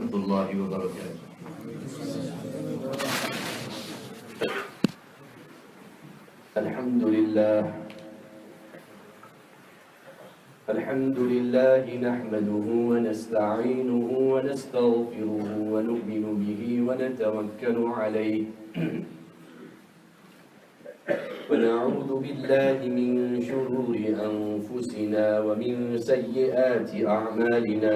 ورحمۃ اللہ وبرکاتہ۔ الحمد لله نحمده ونستعينه ونستغفره ونؤمن به ونتوكل عليه ونعوذ بالله من شرور أنفسنا ومن سيئات أعمالنا،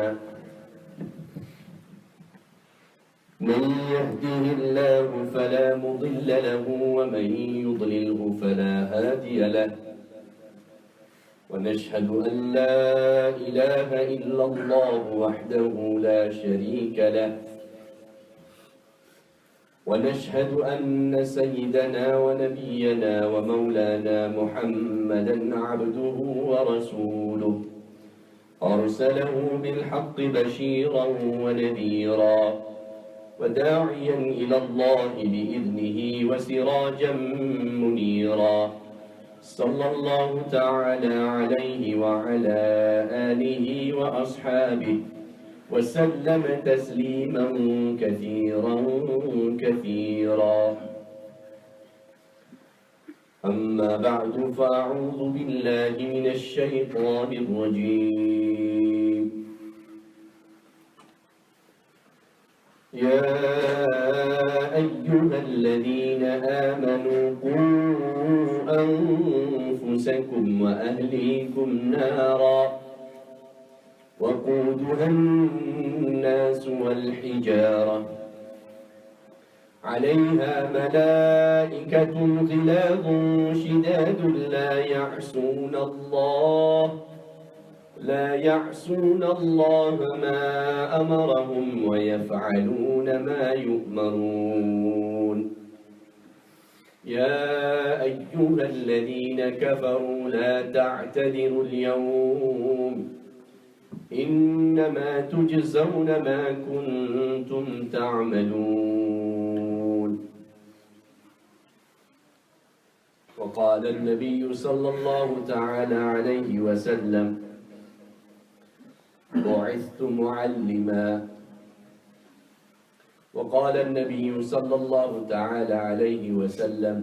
من يهده الله فلا مضل له ومن يضلله فلا هادي له، ونشهد أن لا إله إلا الله وحده لا شريك له، ونشهد أن سيدنا ونبينا ومولانا محمدا عبده ورسوله، أرسله بالحق بشيرا ونذيرا وداعيا إلى الله بإذنه وسراجا منيرا، صلى الله تعالى عليه وعلى آله وأصحابه وسلم تسليما كثيرا كثيرا. أما بعد فأعوذ بالله من الشيطان الرجيم. يا أيها الذين آمنوا قوا أنفسكم وأهليكم نارا وقودها الناس والحجارة عليها ملائكة غلاظ شداد لا يعصون الله ما أمرهم ويفعلون ما يؤمرون. يا أيها الذين كفروا لا تعتذروا اليوم إنما تجزون ما كنتم تعملون. وقال النبي صلى الله تعالى عليه وسلم: بعثت معلما. وقال النبي صلى الله تعالى عليه وسلم: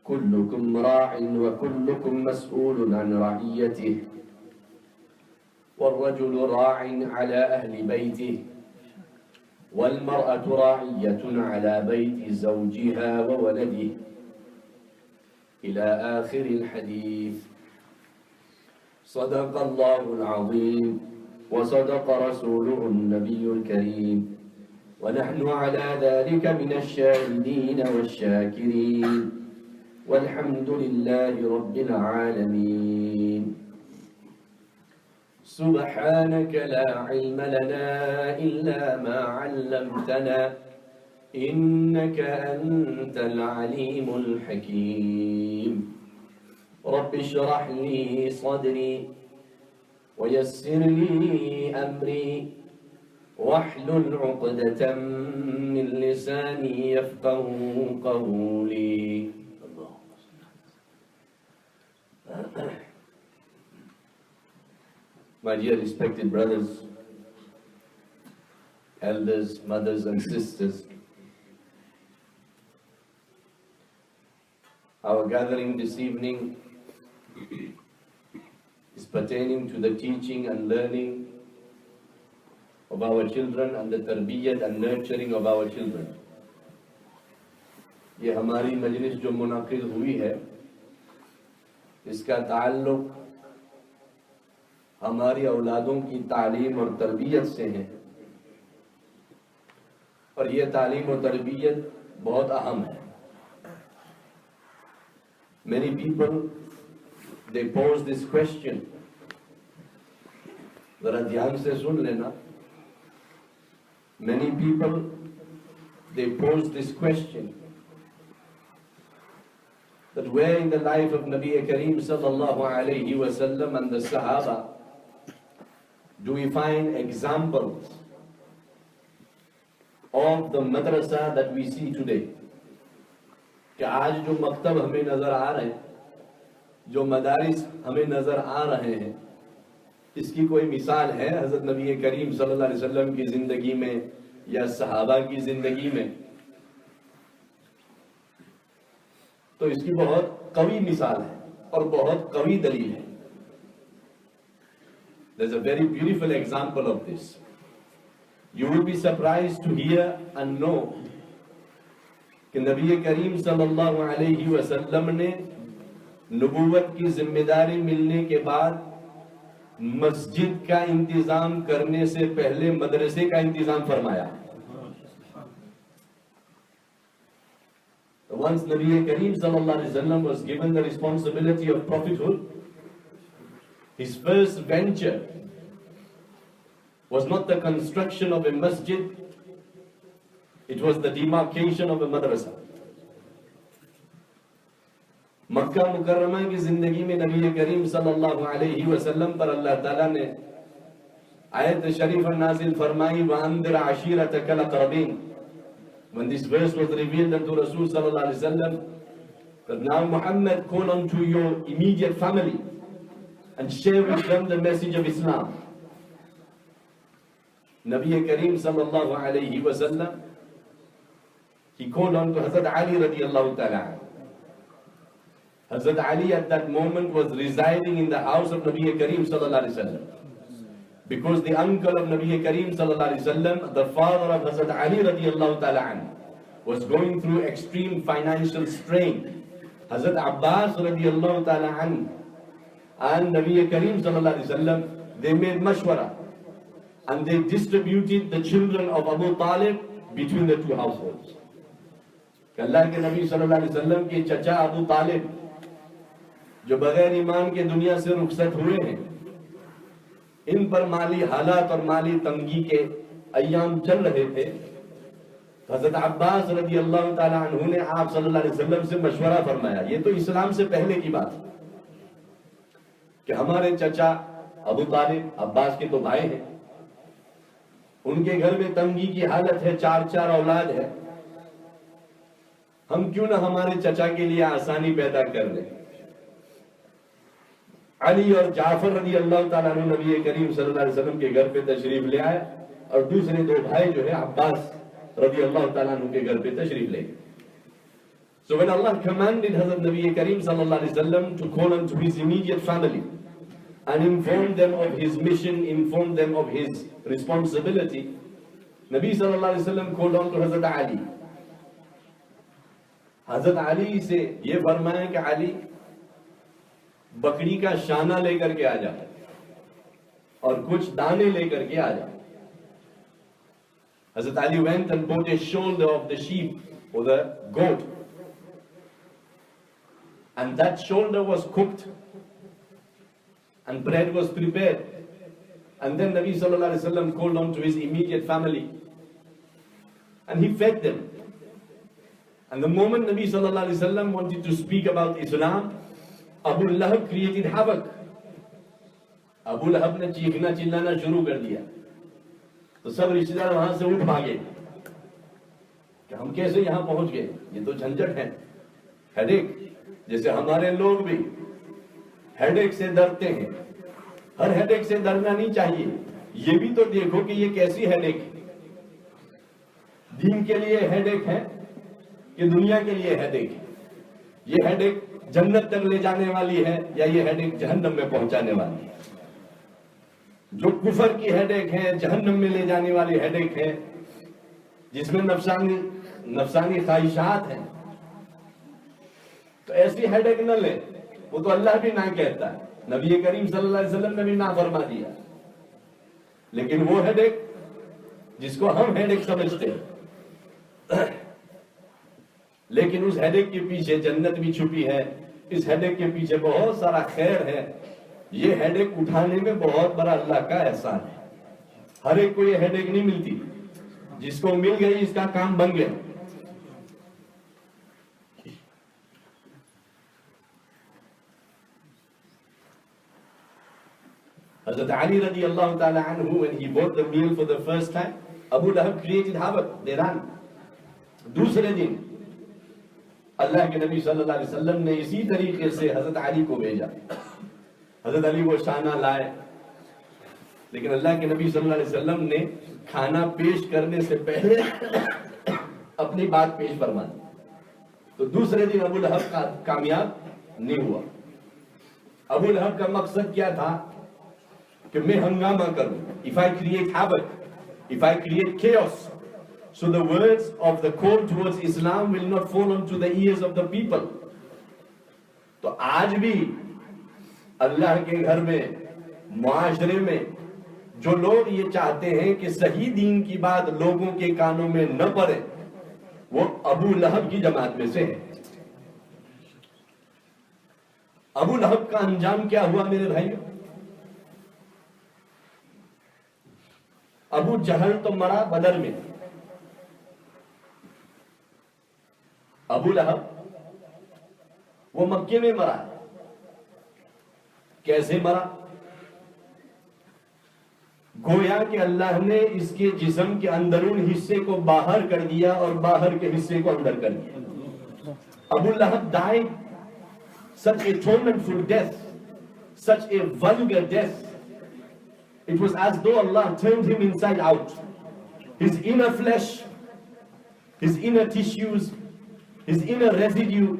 كلكم راع وكلكم مسؤول عن رعيته، والرجل راع على أهل بيته، والمرأة راعية على بيت زوجها وولده، إلى آخر الحديث. صدق الله العظيم وصدق رسوله النبي الكريم، ونحن على ذلك من الشاهدين والشاكرين، والحمد لله رب العالمين. سبحانك لا علم لنا إلا ما علمتنا إنك أنت العليم الحكيم. رب اشرح لي صدري ويسر لي أمري واحلل عقدة من لساني يفقه قولي. My dear respected brothers, elders, mothers and sisters, our gathering this evening is pertaining to the teaching and learning of our children and the tarbiyyat and nurturing of our children. یہ ہماری مجلس جو منعقد ہوئی ہے اس کا تعلق ہماری اولادوں کی تعلیم اور تربیت سے ہے، اور یہ تعلیم و تربیت بہت اہم ہے. Many people, they pose this question. ذرا دھیان سے سن لینا. Many people, they pose this question, that where in the life of Nabi Kareem sallallahu alayhi wa sallam and the Sahaba do we find examples of the madrasa that we see today? کہ آج جو مکتب ہمیں نظر آ رہے ہیں، جو مدارس ہمیں نظر آ رہے ہیں، اس کی کوئی مثال ہے حضرت نبی کریم صلی اللہ علیہ وسلم کی زندگی میں یا صحابہ کی زندگی میں؟ تو اس کی بہت قوی مثال ہے اور بہت قوی دلیل ہے. There's a very beautiful example of this. You will be surprised to hear and know کہ نبی کریم صلی اللہ علیہ وسلم نے نبوت کی ذمہ داری ملنے کے بعد مسجد کا انتظام کرنے سے پہلے مدرسے کا انتظام فرمایا. Once Nabi Kareem sallallahu alaihi wasallam was given the responsibility of prophethood, his first venture was not the construction of a masjid, it was the demarcation of a madrasa. مکہ مکرمہ کی زندگی میں نبی کریم صلی اللہ علیہ وسلم پر اللہ تعالیٰ نے آیت شریف نازل فرمائی وَأَنذِرْ عَشِيرَتَكَ الْأَقْرَبِينَ. When this verse was revealed unto Rasul sallallahu alaihi wasallam, that now Muhammad, call unto your immediate family and share with them the message of Islam. Nabi Kareem sallallahu alaihi wasallam, he called on to Hazrat Ali radiyallahu ta'ala. Hazrat Ali at that moment was residing in the house of Nabi Kareem sallallahu alaihi wasallam. Because the uncle of Nabi Kareem sallallahu alaihi wasallam, the father of Hazrat Ali radiyallahu ta'ala anhu, was going through extreme financial strain. Hazrat Abbas radiyallahu ta'ala anhu and Nabi Kareem sallallahu alaihi wasallam, they made mashwara and they distributed the children of Abu Talib between the two households. کہ اللہ کے نبی صلی اللہ علیہ وسلم کے چچا ابو طالب جو بغیر ایمان کے دنیا سے رخصت ہوئے ہیں، ان پر مالی حالات اور مالی تنگی کے ایام چل رہے تھے. حضرت عباس رضی اللہ تعالیٰ عنہ نے آپ صلی اللہ علیہ وسلم سے مشورہ فرمایا. یہ تو اسلام سے پہلے کی بات ہے کہ ہمارے چچا ابو طالب، عباس کے تو بھائی ہیں، ان کے گھر میں تنگی کی حالت ہے، 4 اولاد ہے. ہم کیوں نہ ہمارے چچا کے لیے آسانی پیدا کر لیں. علی اور جعفر رضی اللہ تعالیٰ عنہ نبی کریم صلی اللہ علیہ وسلم کے گھر پہ تشریف لے آئے اور دوسرے 2 بھائی جو ہے عباس رضی اللہ تعالیٰ عنہ کے گھر پہ تشریف لے گئے. So when Allah commanded Hazrat Nabi Kareem sallallahu alaihi wasallam to call unto his immediate family and inform them of his mission, inform them of his responsibility, Nabi sallallahu alaihi wasallam called on to Hazrat Ali. حضرت علی سے یہ فرمایا کہ علی بکری کا شانہ لے کر کے آ جا اور کچھ دانے لے کر کے آ جا. حضرت علی went and bought a shoulder of the sheep or the goat, and that shoulder was cooked and bread was prepared, and then Nabi sallallahu alaihi wasallam called on to his immediate family and he fed them. And the moment Nabi sallallahu alaihi wasallam wanted to speak about Islam, Abu Lahab created havoc. Abu Lahab نے چیخنا چلانا شروع کر دیا تو سب رشتہ دار وہاں سے اٹھ بھاگے کہ ہم کیسے یہاں پہنچ گئے، یہ تو جھنجھٹ ہے، ہیڈیک. جیسے ہمارے لوگ بھی ہیڈیک سے ڈرتے ہیں. ہر ہیڈیک سے ڈرنا نہیں چاہیے. یہ بھی تو دیکھو کہ یہ کیسی ہیڈیک ہے. دین کے لیے ہیڈیک ہے کہ دنیا کے لیے ہیڈیک ہے. یہ ہیڈیک جنت تک لے جانے والی ہے یا یہ ہیڈیک جہنم میں پہنچانے والی ہے؟ جو کفر کی ہیڈیک ہے، جہنم میں لے جانے والی ہیڈیک ہے، جس میں نفسانی خواہشات ہیں، تو ایسی ہیڈیک نہ لے. وہ تو اللہ بھی نہ کہتا ہے، نبی کریم صلی اللہ علیہ وسلم نے بھی نہ فرما دیا. لیکن وہ ہیڈیک جس کو ہم ہیڈیک سمجھتے ہیں، لیکن اس ہیڈیک کے پیچھے جنت بھی چھپی ہے. اس ہیڈیک کے پیچھے بہت سارا خیر ہے. یہ ہیڈیک اٹھانے میں بہت بڑا اللہ کا احسان ہے. ہر ایک کو یہ ہیڈیک نہیں ملتی. جس کو مل گئی اس کا کام بن گیا. حضرت علی رضی اللہ تعالی عنہ when he bought the meal for the first time, Abu Lahab created havoc. They ran. دوسرے دن اللہ کے نبی صلی اللہ علیہ وسلم نے اسی طریقے سے حضرت علی کو بھیجا. حضرت علی وہ شانہ لائے لیکن اللہ کے نبی صلی اللہ علیہ وسلم نے کھانا پیش کرنے سے پہلے اپنی بات پیش فرما دی. تو دوسرے دن ابو لہب کامیاب نہیں ہوا. ابو لہب کا مقصد کیا تھا کہ میں ہنگامہ کروں. If I create havoc, if I create chaos, so the words of the call towards Islam will not fall onto the ears of the people. تو آج بھی اللہ کے گھر میں معاشرے میں جو لوگ یہ چاہتے ہیں کہ صحیح دین کی بات لوگوں کے کانوں میں نہ پڑے وہ ابو لہب کی جماعت میں سے ہے. ابو لہب کا انجام کیا ہوا میرے بھائیو؟ ابو جہل تو مرا بدر میں. ابو لہب وہ مکے میں مرا. کیسے مرا؟ گویا کہ اللہ نے اس کے جسم کے اندرون حصے کو باہر کر دیا اور باہر کے حصے کو اندر کر دیا. ابو لہب died such a tormentful death, such a vulgar death. It was as though Allah turned him inside out. His inner flesh, his inner tissues, his inner residue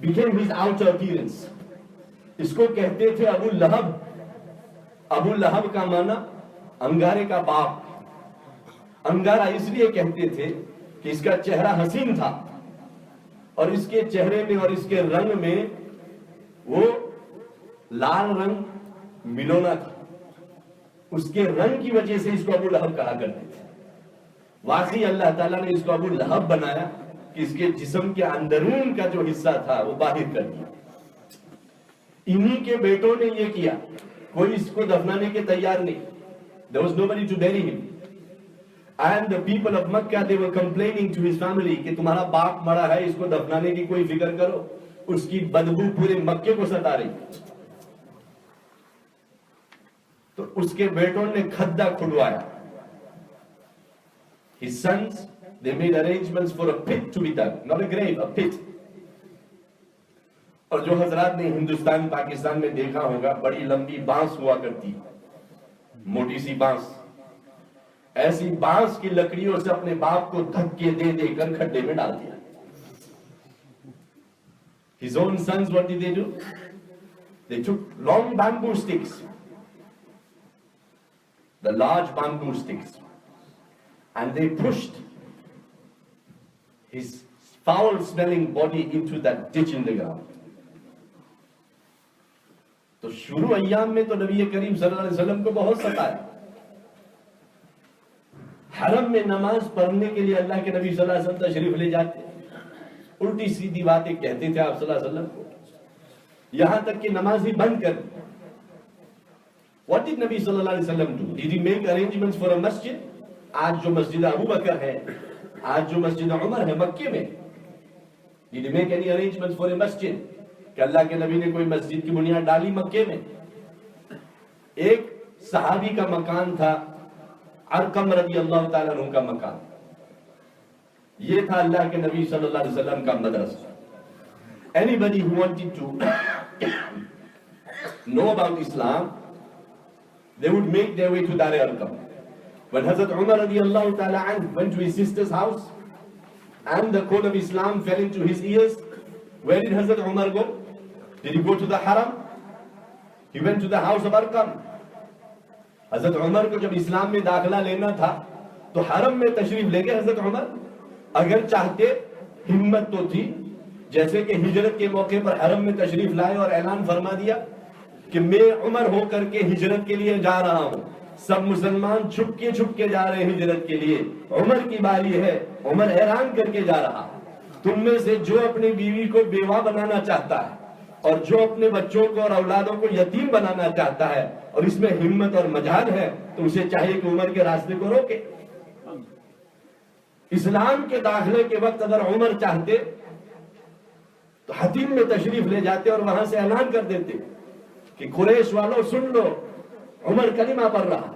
became his outer appearance. اس کو کہتے تھے ابو لہب. ابو لہب کا معنی انگارے کا باپ. انگارہ اس لیے کہتے تھے کہ اس کا چہرہ حسین تھا اور اس کے چہرے میں اور اس کے رنگ میں وہ لال رنگ ملونا تھا. اس کے رنگ کی وجہ سے اس کو ابو لہب کہا کرتے تھے. واقعی اللہ تعالیٰ نے اس کو ابو لہب بنایا کہ اس کے جسم کے اندرون کا جو حصہ تھا وہ باہر کر دیا. انہی کے بیٹوں نے یہ کیا. کوئی اس کو دفنانے کے تیار نہیں. There was nobody to bury him. And the people of Makkah, they were complaining to his family کہ تمہارا باپ مرا ہے, اس کو دفنانے کی کوئی فکر کرو. اس کی بدبو پورے مکے کو ستا رہی. تو اس کے بیٹوں نے کھدا کھدوایا. His sons, they made arrangements for a pit to be dug, not a grave, a pit. اور جو حضرات نے ہندوستان پاکستان میں دیکھا ہوگا, بڑی لمبی بانس ہوا کرتی, موٹی سی بانس. ایسی بانس کی لکڑیوں سے اپنے باپ کو دھکے دے دے کر کھڈے میں ڈال دیا. His own sons, what did they do? They took long bamboo sticks, the large bamboo sticks, and they pushed his foul-smelling body into that ditch in the ground. تو شروع ایام میں تو نبی کریم صلی اللہ علیہ وسلم کو بہت ستایا. حرم میں نماز پڑھنے کے لیے اللہ کے نبی صلی اللہ علیہ وسلم تشریف لے جاتے, الٹی سیدھی باتیں کہتے تھے آپ صلی اللہ علیہ وسلم کو, یہاں تک کہ نماز ہی بند کر دی. What did نبی صلی اللہ علیہ وسلم do? Did he make arrangements for a masjid? آج جو مسجد ابو بکر ہے, آج جو مسجد عمر ہے مکے میں, did he make any arrangements for a masjid? کہ اللہ کے نبی نے کوئی مسجد کی بنیاد ڈالی مکے میں؟ ایک صحابی کا مکان تھا, ارقم رضی اللہ تعالیٰ عنہ کا مکان. یہ تھا اللہ کے نبی صلی اللہ علیہ وسلم کا مدرسہ. Anybody who wanted to know about Islam, they would make their way to Dar Arqam. When Hazrat Umar رضی اللہ تعالیٰ عنہ went to his sister's house and the call of Islam fell into his ears, where did Hazrat Umar go? Did he go to the Haram? He went to the house of Arqam. حضرت عمر کو جب اسلام میں داخلہ لینا تھا تو حرم میں تشریف لے گئے حضرت عمر. اگر چاہتے, ہمت تو تھی, جیسے کہ ہجرت کے موقع پر حرم میں تشریف لائے اور اعلان فرما دیا کہ میں عمر ہو کر کے ہجرت کے لیے جا رہا ہوں. سب مسلمان چھپ کے جا رہے ہیں ہجرت کے لیے, عمر کی باری ہے. عمر اعلان کر کے جا رہا, تم میں سے جو اپنی بیوی کو بیوہ بنانا چاہتا ہے اور جو اپنے بچوں کو اور اولادوں کو یتیم بنانا چاہتا ہے اور اس میں ہمت اور مجال ہے تو اسے چاہیے کہ عمر کے راستے کو روکے. اسلام کے داخلے کے وقت اگر عمر چاہتے تو حتیم میں تشریف لے جاتے اور وہاں سے اعلان کر دیتے کہ قریش والوں سن لو, عمر کلمہ پڑھ رہا.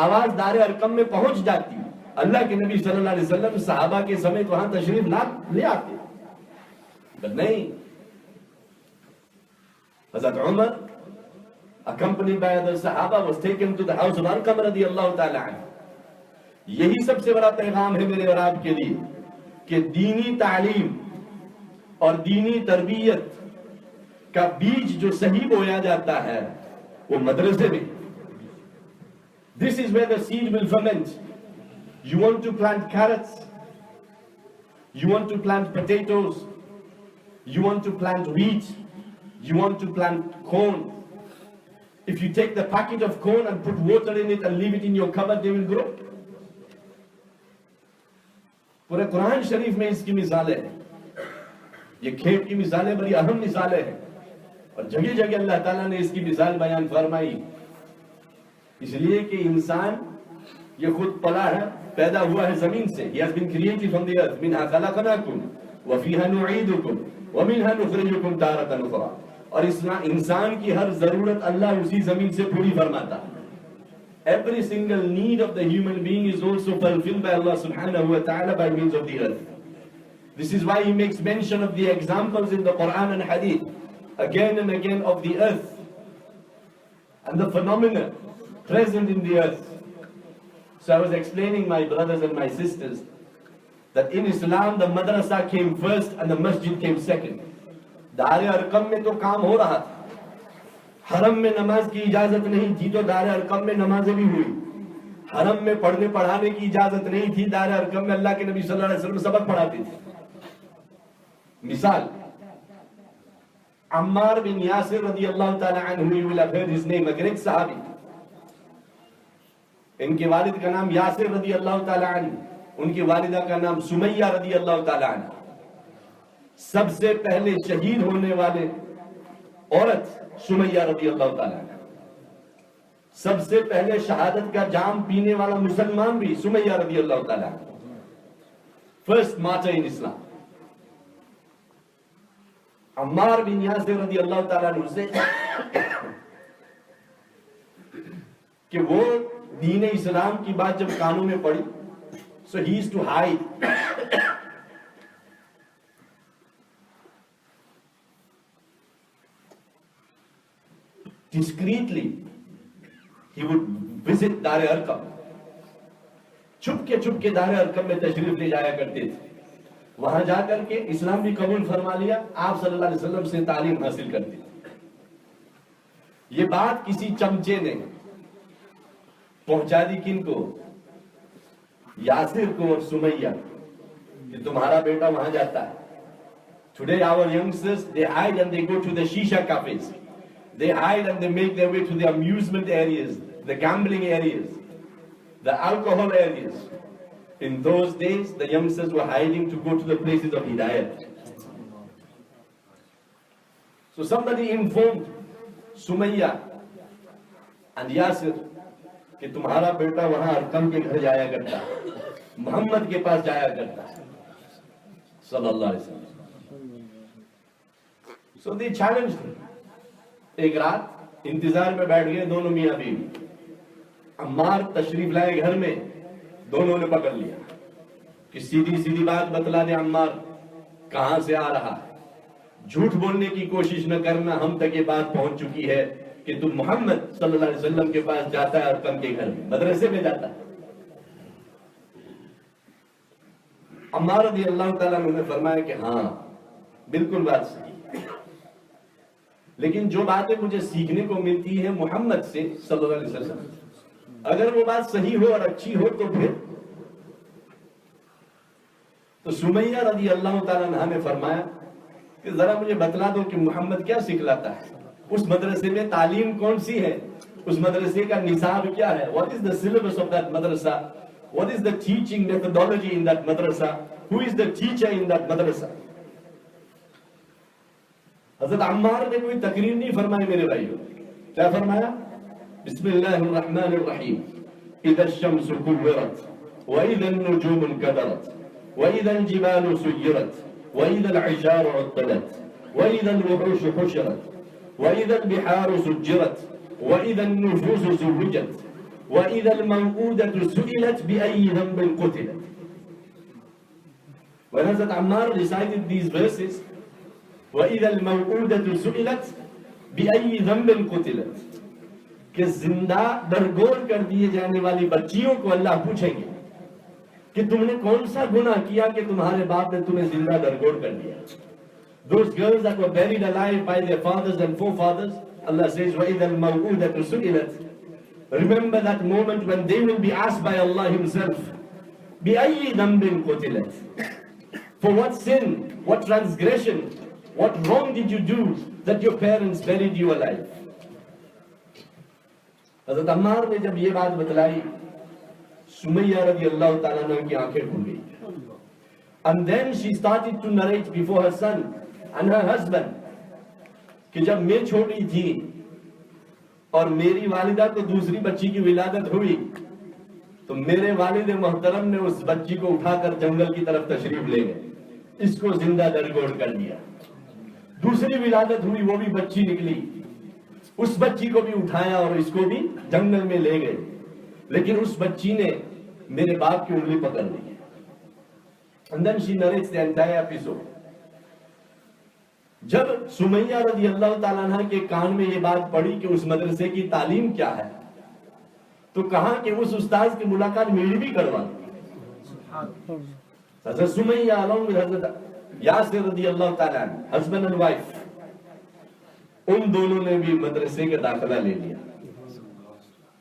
آواز دار ارقم میں پہنچ جاتی. اللہ کے نبی صلی اللہ علیہ وسلم صحابہ کے سمیت وہاں تشریف لے آتے. نہیں, حضرت عمر accompanied by other Sahaba, was taken to the house of Arqam radiyallahu ta'ala anhu. یہی سب سے بڑا پیغام ہے میرے اور آپ کے لیے کہ دینی تعلیم اور دینی تربیت کا بیج جو صحیح بویا جاتا ہے وہ مدرسے میں. This is where the seed will ferment. You want to plant carrots, you want to plant potatoes, you want to plant wheat, you want to plant corn. If you take the packet of corn and put water in it and leave it in your cupboard, they will grow. پورے قرآن شریف میں اس کی مثالیں ہیں. یہ کھیت کی مثالیں بڑی اہم مثالیں ہیں اور جگہ جگہ اللہ تعالیٰ نے اس کی مثال بیان فرمائی. اس لیے کہ انسان یہ خود پلا ہے, پیدا ہوا ہے زمین سے. He has been created from the earth. منها خلقناكم وفيها نعيدكم ومنها نخرجكم تارة أخرى. اور انسان کی ہر ضرورت اللہ اسی زمین سے پوری فرماتا ہے. Every single need of the human being is also fulfilled by Allah subhanahu wa ta'ala by means of the earth. This is why He makes mention of the examples in the Quran and Hadith again and again of the earth and the phenomena present in the earth. So I was explaining, my brothers and my sisters, that in Islam the madrasa came first and the masjid came second. دار ارقم میں تو کام ہو رہا تھا, حرم میں نماز کی اجازت نہیں تھی تو دار ارقم میں نمازیں بھی ہوئی. حرم میں پڑھنے پڑھانے کی اجازت نہیں تھی, دار ارقم میں اللہ کے نبی صلی اللہ علیہ وسلم سبق پڑھاتے تھے. مثال, عمار بن یاسر رضی اللہ تعالی عنہ, you will have heard his name, a great صحابی. ان کے والد کا نام یاسر رضی اللہ تعالی عنہ, ان کی والدہ کا نام سمیہ رضی اللہ تعالی عنہ. سب سے پہلے شہید ہونے والے عورت سمیہ رضی اللہ تعالی عنہ. سب سے پہلے شہادت کا جام پینے والا مسلمان بھی سمیہ رضی اللہ تعالی عنہ. فرسٹ مارٹر ان اسلام. عمار بن یاسر رضی اللہ تعالیٰ عنہ سے کہ وہ دین اسلام کی بات جب کانوں میں پڑی, so he used to hide. Discreetly he would visit دار ارقم. چھپ کے دار ارقم میں تشریف لے جایا کرتے تھے. وہاں جا کر کے اسلام بھی قبول فرما لیا, آپ صلی اللہ علیہ وسلم سے تعلیم حاصل کرتے تھے. یہ بات کسی چمچے نے پہنچا دی کن کو؟ یاسر کو اور سمیہ, کہ تمہارا بیٹا وہاں جاتا ہے. Today our youngsters, they hide and they go to the shisha cafes. They hide and they make their way to the amusement areas, the gambling areas, the alcohol areas. In those days, the youngsters were hiding to go to the places of Hidayat. So somebody informed Sumayya and Yasir کہ تمہارا بیٹا وہاں ارقم کے گھر جایا کرتا ہے, محمد کے پاس جایا کرتا ہے صلی اللہ علیہ وسلم. So they challenged him. ایک رات انتظار میں بیٹھ گئے دونوں میاں بیوی. عمار تشریف لائے گھر میں, دونوں نے پکڑ لیا کہ سیدھی بات بتلا دے عمار, کہاں سے آ رہا ہے, جھوٹ بولنے کی کوشش نہ کرنا, ہم تک یہ بات پہنچ چکی ہے کہ تم محمد صلی اللہ علیہ وسلم کے پاس جاتا ہے ارقم کے گھر میں, مدرسے میں جاتا ہے. عمار رضی اللہ تعالیٰ نے فرمایا کہ ہاں بالکل بات صحیح, لیکن جو باتیں مجھے سیکھنے کو ملتی ہیں محمد سے صلی اللہ علیہ وسلم, اگر وہ بات صحیح ہو اور اچھی ہو تو پھر. تو سمیہ رضی اللہ تعالیٰ عنہ نے فرمایا کہ ذرا مجھے بتلا دو کہ محمد کیا سکھلاتا ہے, اس مدرسے میں تعلیم کون سی ہے, اس مدرسے کا نصاب کیا ہے, what is the syllabus of that madrasa, what is the teaching methodology in that madrasa, who is the teacher in that madrasa. حضرت عمار نے کوئی تقریر نہیں فرمائی میرے بھائیو, کیا فرمایا؟ بسم اللہ الرحمن الرحیم, اذا الشمس كورت واذا النجوم انكدرت واذا الجبال سيرت واذا العشار عطلت واذا الوحوش حشرت واذا البحار سجرت واذا النفوس زوجت واذا الموءودة سئلت بأي ذنب قتلت. When Hazrat Ammar recited these verses, وَإِذَا الْمَوْءُودَةُ سُئِلَتْ بِأَيِّ ذَنْبٍ قُتِلَتْ, کہ زندہ درگور کر دیے جانے والی بچیوں کو اللہ پوچھیں گے کہ تم نے کون سا گناہ کیا کہ تمہارے باپ نے تمہیں زندہ درگور کر دیا. Those girls that were buried alive by their fathers and forefathers, Allah says, وَإِذَا الْمَوْءُودَةُ سُئِلَتْ. Remember that moment when they will be asked by Allah Himself, بِأَيِّ ذَنْبٍ قُتِلَتْ. For what sin, what transgression, what wrong did you do that your parents buried you alive? حضرت عمار نے جب یہ بات بتلائی, سمیہ رضی اللہ تعالیٰ عنہ کی آنکھیں کھل گئی. And then she started to narrate before her son and her husband کہ جب میں چھوٹی تھی اور میری والدہ کو دوسری بچی کی ولادت ہوئی تو میرے والد محترم نے اس بچی کو اٹھا کر جنگل کی طرف تشریف لے گئے, اس کو زندہ درگور کر دیا. دوسری ولادت ہوئی, وہ بھی بچی نکلی, اس بچی کو بھی اٹھایا اور اس کو بھی جنگل میں لے گئے, لیکن اس بچی نے میرے باپ کی انگلی پکڑ لی. And then she narrates the entire episode. جب سمیہ رضی اللہ تعالیٰ عنہ کے کان میں یہ بات پڑی کہ اس مدرسے کی تعلیم کیا ہے, تو کہا کہ اس استاذ کی ملاقات میری بھی کروا. حضرت سمیہ along with حضرت یاسر رضی اللہ تعالیٰ عنہ, husband and wife, ان دونوں نے بھی مدرسے کا داخلہ لے لیا.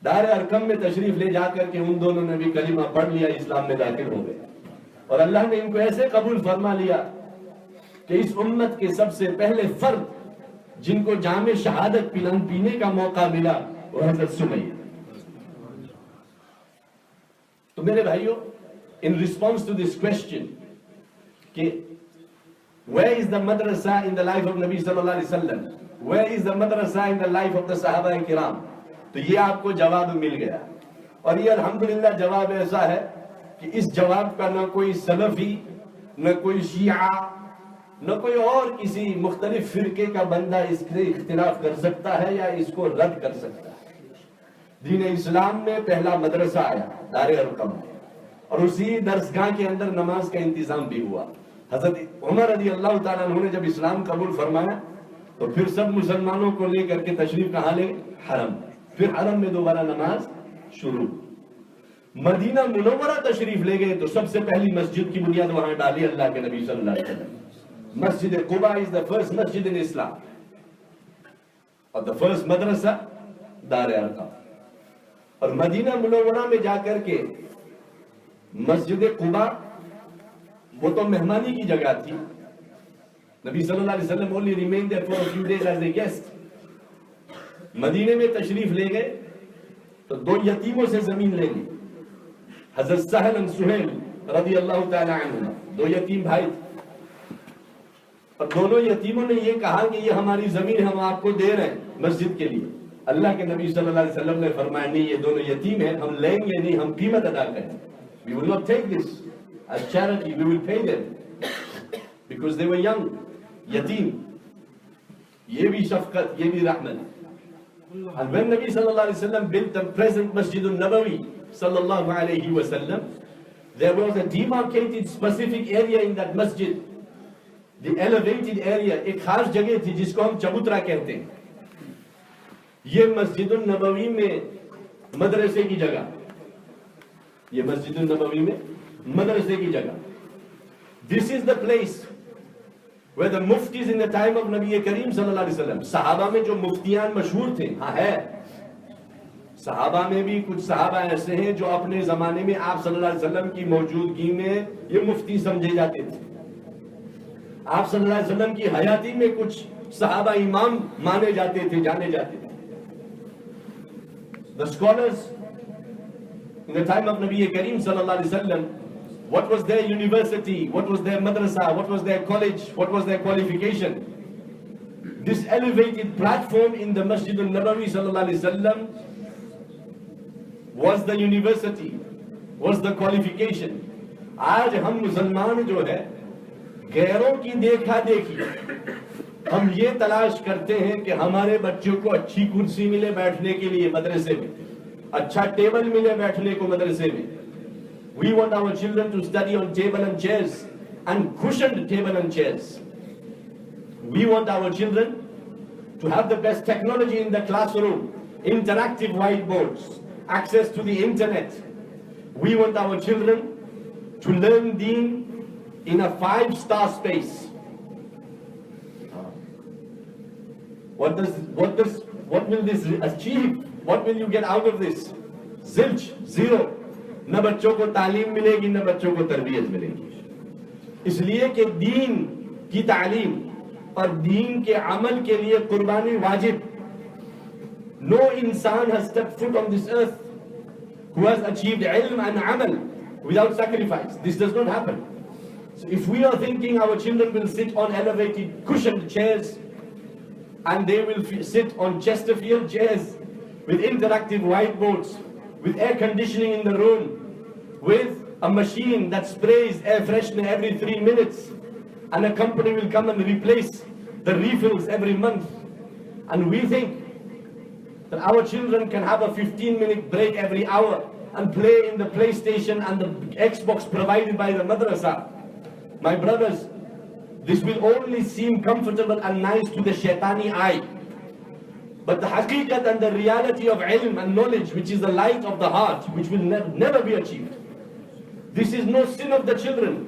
دار ارقم میں تشریف لے جا کر کے ان دونوں نے بھی کلمہ پڑھ لیا, اسلام میں داخل ہو گئے, اور اللہ نے ان کو ایسے قبول فرما لیا کہ اس امت کے سب سے پہلے فرد جن کو جام شہادت پینے کا موقع ملا وہ حضرت سمیہ. تو میرے بھائیو, in response to this question کہ where is the madrasa in the life of Nabi sallallahu alaihi wasallam, where is the madrasa in the life of the Sahaba Kiram, تو یہ آپ کو جواب مل گیا. اور یہ الحمدللہ جواب ایسا ہے کہ اس جواب کا نہ کوئی سلفی, نہ کوئی شیعہ, نہ کوئی اور کسی مختلف فرقے کا بندہ اس سے اختلاف کر سکتا ہے یا اس کو رد کر سکتا ہے. دین اسلام میں پہلا مدرسہ آیا دار ارقم میں, اور اسی درسگاہ کے اندر نماز کا انتظام بھی ہوا. حضرت عمر رضی اللہ تعالیٰ عنہ نے جب اسلام قبول فرمایا تو پھر سب مسلمانوں کو لے کر کے تشریف کہاں لے, حرم. پھر حرم میں دوبارہ نماز شروع. مدینہ منورہ تشریف لے گئے تو سب سے پہلی مسجد کی بنیاد وہاں ڈالی اللہ کے نبی صلی اللہ علیہ وسلم. مسجد Quba is the first masjid in Islam, اور the first مدرسہ دار ارقم. اور مدینہ منورہ میں جا کر کے مسجد قباء وہ تو مہمانی کی جگہ تھی. نبی صلی اللہ علیہ وسلم only remained there for a few days as a guest. مدینے میں تشریف لے گئے تو دو یتیموں سے زمین لے لی. حضرت سہل بن سہیل رضی اللہ تعالی عنہ, دو یتیم بھائی, اور دونوں یتیموں نے یہ کہا کہ یہ ہماری زمین ہم آپ کو دے رہے ہیں مسجد کے لیے. اللہ کے نبی صلی اللہ علیہ وسلم نے فرمایا نہیں, یہ دونوں یتیم ہیں, ہم لیں گے نہیں, ہم قیمت ادا کریں. We will not take this as charity, we will pay them because they were young. یتیم, یہ بھی شفقت, یہ بھی رحمت. And when Nabi sallallahu alaihi wasallam built the present Masjid al-Nabawi sallallahu alaihi wasallam, there was a demarcated specific area in that masjid, the elevated area. ایک خاص جگہ تھی جس کو ہم چبوترا کہتے ہیں. یہ مسجد النبوی میں مدرسے کی جگہ, یہ مسجد النبوی میں مدرسے کی جگہ. This is the place where the muftis in the time of Nabi Kareem sallallahu alaihi wasallam, صحابہ میں جو مفتیان مشہور تھے, ہاں ہے, صحابہ میں بھی کچھ صحابہ ایسے ہیں جو اپنے زمانے میں آپ صلی اللہ علیہ وسلم کی موجودگی میں یہ مفتی سمجھے جاتے تھے. آپ صلی اللہ علیہ وسلم کی حیاتی میں کچھ صحابہ امام مانے جاتے تھے, جانے جاتے تھے. The scholars in the time of Nabi Kareem sallallahu alaihi wasallam, what was their university, what was their madrasa, what was their college, what was their qualification? This elevated platform in the Masjid al-Nabawi sallallahu alaihi wasallam was the university, was the qualification. آج ہم مسلمان جو ہے غیروں کی دیکھا دیکھی ہم یہ تلاش کرتے ہیں کہ ہمارے بچوں کو اچھی کرسی ملے بیٹھنے کے لیے مدرسے میں, اچھا ٹیبل ملے بیٹھنے کو مدرسے میں. We want our children to study on table and chairs and cushioned table and chairs. We want our children to have the best technology in the classroom interactive whiteboards, access to the internet. We want our children to learn deen in a 5-star space. What will this achieve? What will you get out of this? Zilch, zero. نہ بچوں کو تعلیم ملے گی نہ بچوں کو تربیت ملے گی. اس لیے کہ دین کی تعلیم اور دین کے عمل کے لیے قربانی واجب. No insan has stepped foot on this earth who has achieved ilm and amal without sacrifice. This does not happen. So if we are thinking our children will sit on elevated cushioned chairs and they will sit on Chesterfield chairs with interactive whiteboards, with air conditioning in the room, with a machine that sprays air freshener every 3 minutes, and a company will come and replace the refills every month, and we think that our children can have a 15-minute break every hour and play in the PlayStation and the Xbox provided by the madrasa. My brothers, this will only seem comfortable and nice to the shaitani eye. But the haqiqat and the reality of ilm and knowledge, which is the light of the heart, which will never be achieved. This is no sin of the children.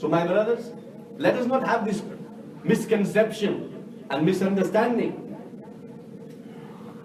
So my brothers, let us not have this misconception and misunderstanding.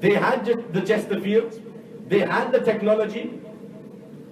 They had the Chesterfields, they had the technology.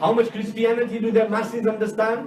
How much Christianity do their masses understand?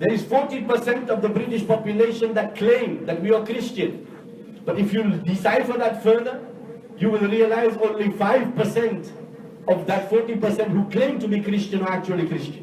There is 40% of the British population that claim that we are Christian. But if you decipher that further, you will realize only 5% of that 40% who claim to be Christian are actually Christian.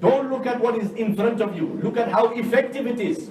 Don't look at what is in front of you, look at how effective it is.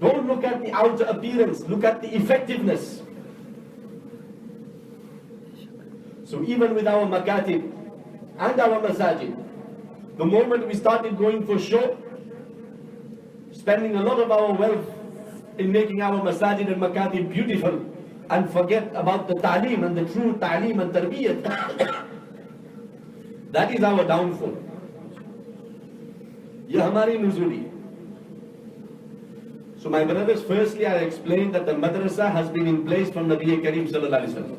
Don't look at the outer appearance, look at the effectiveness. So even with our makatib and our masajid, the moment we started going for show, spending a lot of our wealth in making our masajid and makatib beautiful, and forget about the ta'lim and the true ta'lim and tarbiyat, that is our downfall. Ye hamari nuzuli. So my brothers, firstly I explained that the madrasa has been in place from Nabi Kareem sallallahu alaihi wasallam.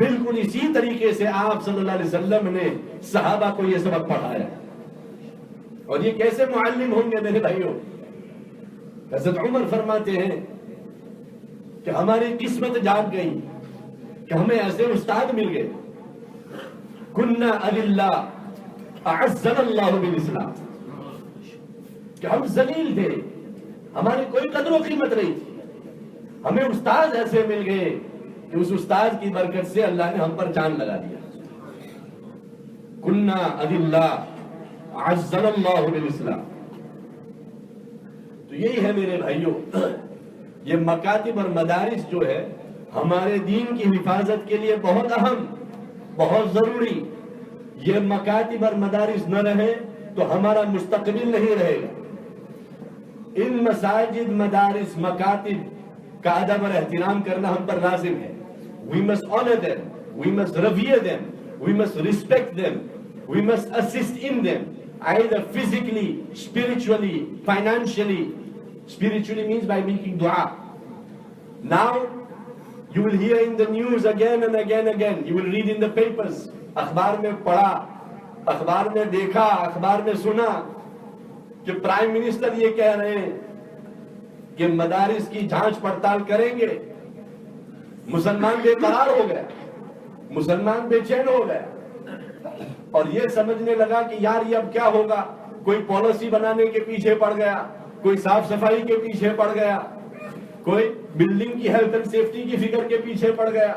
بالکل اسی طریقے سے آپ صلی اللہ علیہ وسلم نے صحابہ کو یہ سبق پڑھایا. اور یہ کیسے معلم ہوں گے میرے بھائیوں؟ حضرت عمر فرماتے ہیں کہ ہماری قسمت جاگ گئی کہ ہمیں ایسے استاد مل گئے. کننا اذلہ اعزنا اللہ بالاسلام، کہ ہم ذلیل تھے، ہماری کوئی قدر و قیمت نہیں تھی، ہمیں استاد ایسے مل گئے کہ اس استاد کی برکت سے اللہ نے ہم پر جان لگا دیا. کننا اذلہ اعزنا اللہ بالاسلام. تو یہی ہے میرے بھائیوں، یہ مکاتب اور مدارس جو ہے ہمارے دین کی حفاظت کے لیے بہت اہم، بہت ضروری. یہ مکاتب اور مدارس نہ رہے تو ہمارا مستقبل نہیں رہے گا. ان مساجد، مدارس، مکاتب کا ادب اور احترام کرنا ہم پر لازم ہے. We must honor them, we must revere them, we must respect them, we must assist in them, either physically, spiritually, financially. Spiritually means by making dua. Now you will hear in the news again and again. You will read in the papers. اخبار میں پڑھا، اخبار میں دیکھا، اخبار میں سنا کہ پرائم منسٹر یہ کہہ رہے ہیں کہ مدارس کی جانچ پڑتال کریں گے. مسلمان بے قرار ہو گیا، مسلمان بے چین ہو گیا اور یہ سمجھنے لگا کہ یار یہ اب کیا ہوگا. کوئی پالیسی بنانے کے پیچھے پڑ گیا، کوئی صاف صفائی کے پیچھے پڑ گیا، کوئی بلڈنگ کی ہیلتھ اینڈ سیفٹی کی فکر کے پیچھے پڑ گیا.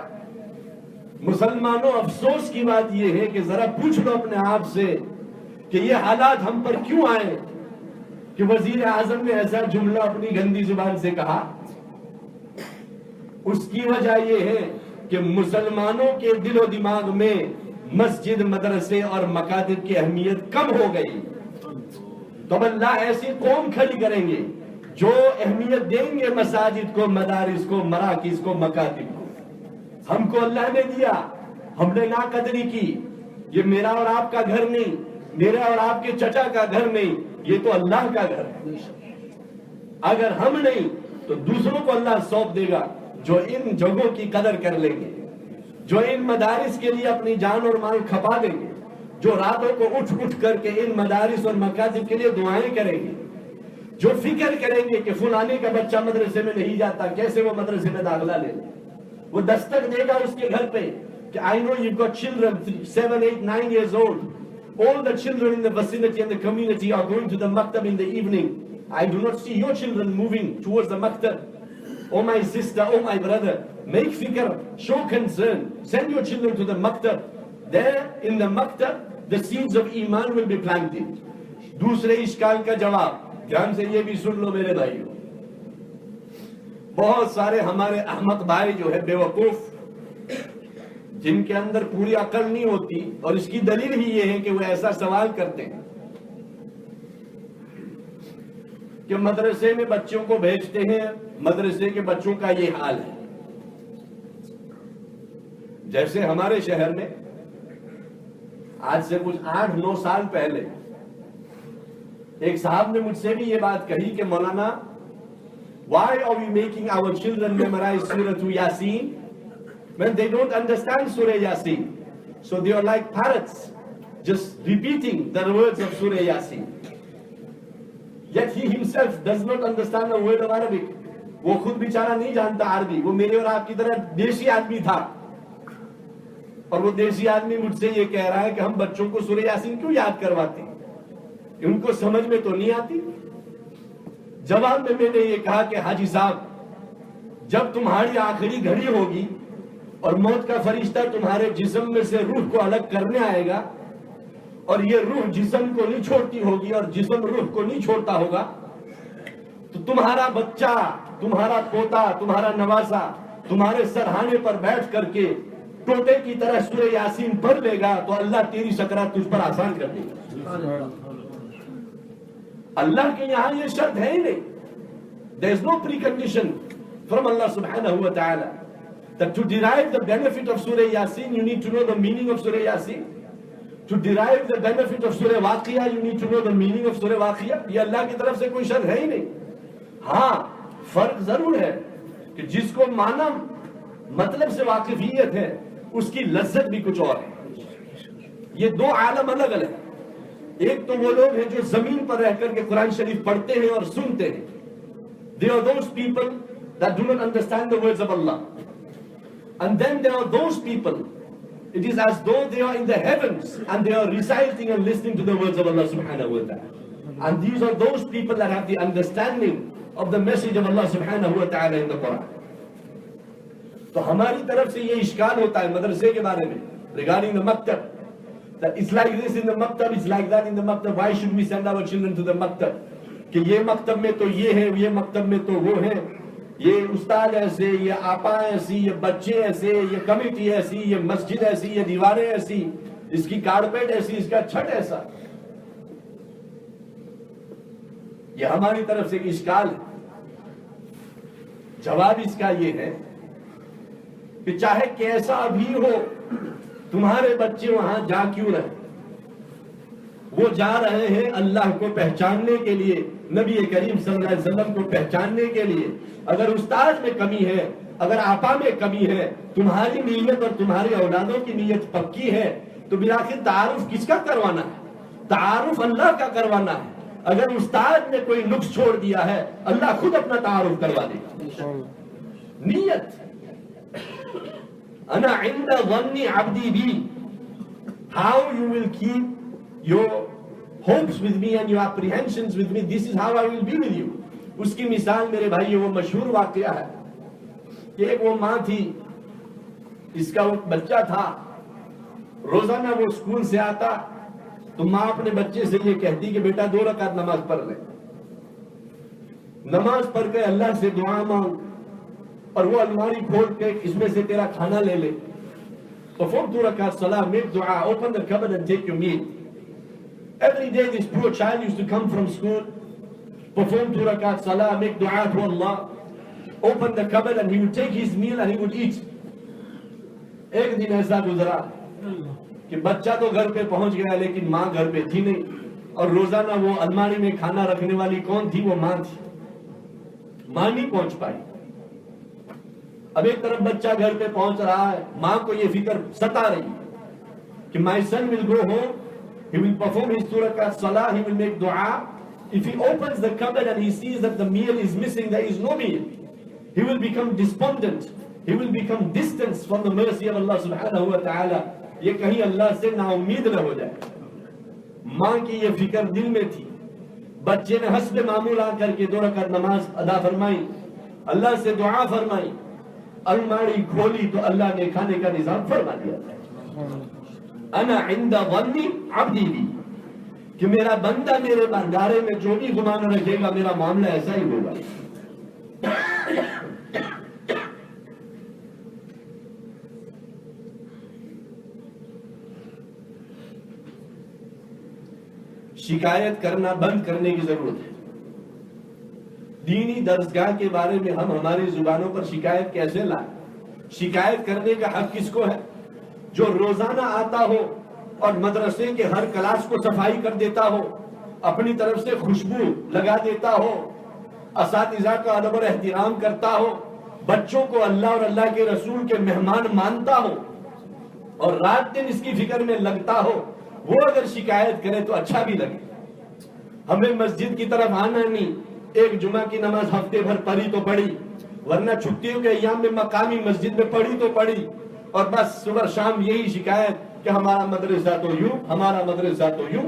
مسلمانوں، افسوس کی بات یہ ہے کہ ذرا پوچھ لو اپنے آپ سے کہ یہ حالات ہم پر کیوں آئے کہ وزیر اعظم نے ایسا جملہ اپنی گندی زبان سے کہا. اس کی وجہ یہ ہے کہ مسلمانوں کے دل و دماغ میں مسجد، مدرسے اور مکاتب کی اہمیت کم ہو گئی. تو اللہ ایسی قوم کھڑی کریں گے جو اہمیت دیں گے مساجد کو، مدارس کو، مراکز کو، مکاتب کو. ہم کو اللہ نے دیا، ہم نے ناقدری کی. یہ میرا اور آپ کا گھر نہیں، میرا اور آپ کے چچا کا گھر نہیں، یہ تو اللہ کا گھر ہے. اگر ہم نہیں تو دوسروں کو اللہ سونپ دے گا جو ان جگہوں کی قدر کر لیں گے، جو ان مدارس کے لیے اپنی جان اور مال کھپا دیں گے، جو راتوں کو اٹھ کر کے ان مدارس اور مکاتب کے لیے دعائیں کریں گے، جو فکر کریں گے کہ فلانے کا بچہ مدرسے میں نہیں جاتا، کیسے وہ مدرسے میں داخلہ لے لے. وہ دستک دے گا اس کے گھر پہ کہ I know you've got children 7, 8, 9 years old. All the children in the vicinity and the community are going to the maktab in the evening. I do not see your children moving towards the maktab. Oh my sister, oh my brother, make fikr, show concern, send your children to the maktab. There in the maktab, the seeds of iman will be planted. دوسرے اشکال کا جواب دھیان سے یہ بھی سن لو میرے بھائیو. بہت سارے ہمارے احمق بھائی جو ہے بے وقوف، جن کے اندر پوری عقل نہیں ہوتی، اور اس کی دلیل ہی یہ ہے کہ وہ ایسا سوال کرتے ہیں کہ مدرسے میں بچوں کو بھیجتے ہیں، مدرسے کے بچوں کا یہ حال ہے. جیسے ہمارے شہر میں آج سے کچھ 8-9 سال پہلے ایک صاحب نے مجھ سے بھی یہ بات کہی کہ مولانا why are we making our children memorize Surah Yasin when they don't understand Surah Yasin? So they are like parrots, just repeating the words of Surah Yasin. Yet he himself does not understand a word of Arabic. وہ خود بیچارہ نہیں جانتا عربی. وہ میرے اور آپ کی طرح دیسی آدمی تھا، اور وہ دیسی آدمی مجھ سے یہ کہہ رہا ہے کہ ہم بچوں کو سورہ یاسین کیوں یاد کرواتے ہیں، ان کو سمجھ میں تو نہیں آتی. جواب میں نے یہ کہا کہ حاجی صاحب، جب تمہاری آخری گھڑی ہوگی اور موت کا فرشتہ تمہارے جسم میں سے روح کو الگ کرنے آئے گا، اور یہ روح جسم کو نہیں چھوڑتی ہوگی اور جسم روح کو نہیں چھوڑتا ہوگا، تو تمہارا بچہ، تمہارا پوتا، تمہارا نواسا تمہارے سرہانے پر بیٹھ کر کے ٹوٹے کی طرح سورہ یاسین پڑھ لے گا تو اللہ تیری سکرات تجھ پر آسان کر دے گا. اللہ کے یہاں یہ شرط ہے ہی نہیں. There is no precondition from Allah subhanahu wa ta'ala that to derive the benefit of Surah Yasin you need to know the meaning of Surah Yasin. To derive the benefit of Surah Waqiyah you need to know the meaning of Surah Waqiyah. یہ اللہ کی طرف سے کوئی شرط ہے ہی نہیں. ہاں فرق ضرور ہے کہ جس کو معنی مطلب سے واقفیت ہے اس کی لذت بھی کچھ اور ہے. یہ دو عالم الگ الگ ہیں. ایک تو وہ لوگ ہیں جو زمین پر رہ کر کے قرآن شریف پڑھتے ہیں اور سنتے ہیں. They are those people that do not understand the words of Allah. And then there are those people, it is as though they are in the heavens and they are reciting and listening to the words of Allah subhanahu wa ta'ala. And these are those people that have the understanding of the message of Allah subhanahu wa ta'ala in the Quran. تو ہماری طرف سے یہ اشکال ہوتا ہے مدرسے کے بارے میں regarding the maktab, that it's like this in the maktab, it's like that in the maktab. Why should we send our children to the maktab? کہ یہ مکتب میں تو یہ ہے, یہ مکتب میں تو وہ ہے, یہ استاد ایسے, یہ آپا ایسی, یہ بچے ایسے, یہ کمیٹی ایسی, یہ مسجد ایسی, یہ دیواریں ایسی, اس کی کارپیٹ ایسی, اس کا چھت ایسا. یہ ہماری طرف سے اشکال ہے. جواب اس کا یہ ہے کہ چاہے کیسا بھی ہو, تمہارے بچے وہاں جا کیوں رہے؟ وہ جا رہے ہیں اللہ کو پہچاننے کے لیے, نبی کریم صلی اللہ علیہ وسلم کو پہچاننے کے لیے. اگر استاد میں کمی ہے, اگر آپا میں کمی ہے, تمہاری نیت اور تمہاری اولادوں کی نیت پکی ہے, تو بالآخر تعارف کس کا کروانا ہے؟ تعارف اللہ کا کروانا ہے. اگر استاد نے کوئی نقص چھوڑ دیا ہے, اللہ خود اپنا تعارف کروا دے گا. نیت انا عند ظن عبدی be. How you will keep your hopes with me and your apprehensions with me, this is how I will be with you. اس کی مثال میرے بھائی وہ مشہور واقعہ ہے کہ ایک وہ ماں تھی, اس کا وہ بچہ تھا, روزانہ وہ اسکول سے آتا تو ماں اپنے بچے سے یہ کہتی کہ بیٹا 2 رکعت نماز پڑھ لے. نماز پڑھ کے اللہ سے دعا مانگ اور وہ الماری کھول کے اس میں سے تیرا کھانا لے لے. Perform 2 rakat salah, make dua, open the cupboard and take your meal. Every day this poor child used to come from school, perform 2 rakat salah, make dua to Allah, open the cupboard and he would take his meal and he would eat. ایک دن ایسا گزرا کہ بچہ تو گھر پہ پہنچ گیا لیکن ماں گھر پہ تھی نہیں, اور روزانہ وہ الماری میں کھانا رکھنے والی کون تھی؟ وہ ماں تھی. ماں نہیں پہنچ پائی. اب ایک طرف بچہ گھر پہ پہنچ رہا ہے, ماں کو یہ فکر ستا رہی کہ my son will go home, he will perform his 2 rakat salah, he will make dua. If he opens the cupboard and he sees that the meal is missing, there is no meal, he will become despondent, he will become distant from the mercy of Allah subhanahu wa ta'ala. یہ کہیں اللہ سے نا امید نہ ہو جائے. ماں کی یہ فکر دل میں تھی. بچے نے حسب معمول آ کر کے 2 رکعت نماز ادا فرمائی, اللہ سے دعا فرمائی, الماری کھولی تو اللہ نے کھانے کا نظام فرما دیا. انا عند ظن عبدی بی, کہ میرا بندہ میرے بارے میں جو بھی گمان رکھے گا میرا معاملہ ایسا ہی ہوگا. شکایت کرنا بند کرنے کی ضرورت ہے. دینی درسگاہ کے بارے میں ہم ہماری زبانوں پر شکایت کیسے لائیں؟ شکایت کرنے کا حق کس کو ہے؟ جو روزانہ آتا ہو اور مدرسے کے ہر کلاس کو صفائی کر دیتا ہو, اپنی طرف سے خوشبو لگا دیتا ہو, اساتذہ کا ادب اور احترام کرتا ہو, بچوں کو اللہ اور اللہ کے رسول کے مہمان مانتا ہو, اور رات دن اس کی فکر میں لگتا ہو, وہ اگر شکایت کرے تو اچھا بھی لگے. ہمیں مسجد کی طرف آنا نہیں, ایک جمعہ کی نماز ہفتے بھر پڑھی تو پڑھی, ورنہ چھٹیوں کے ایام میں مقامی مسجد میں پڑھی تو پڑھی, اور بس صبح شام یہی شکایت کہ ہمارا مدرسہ تو یوں, ہمارا مدرسہ تو یوں.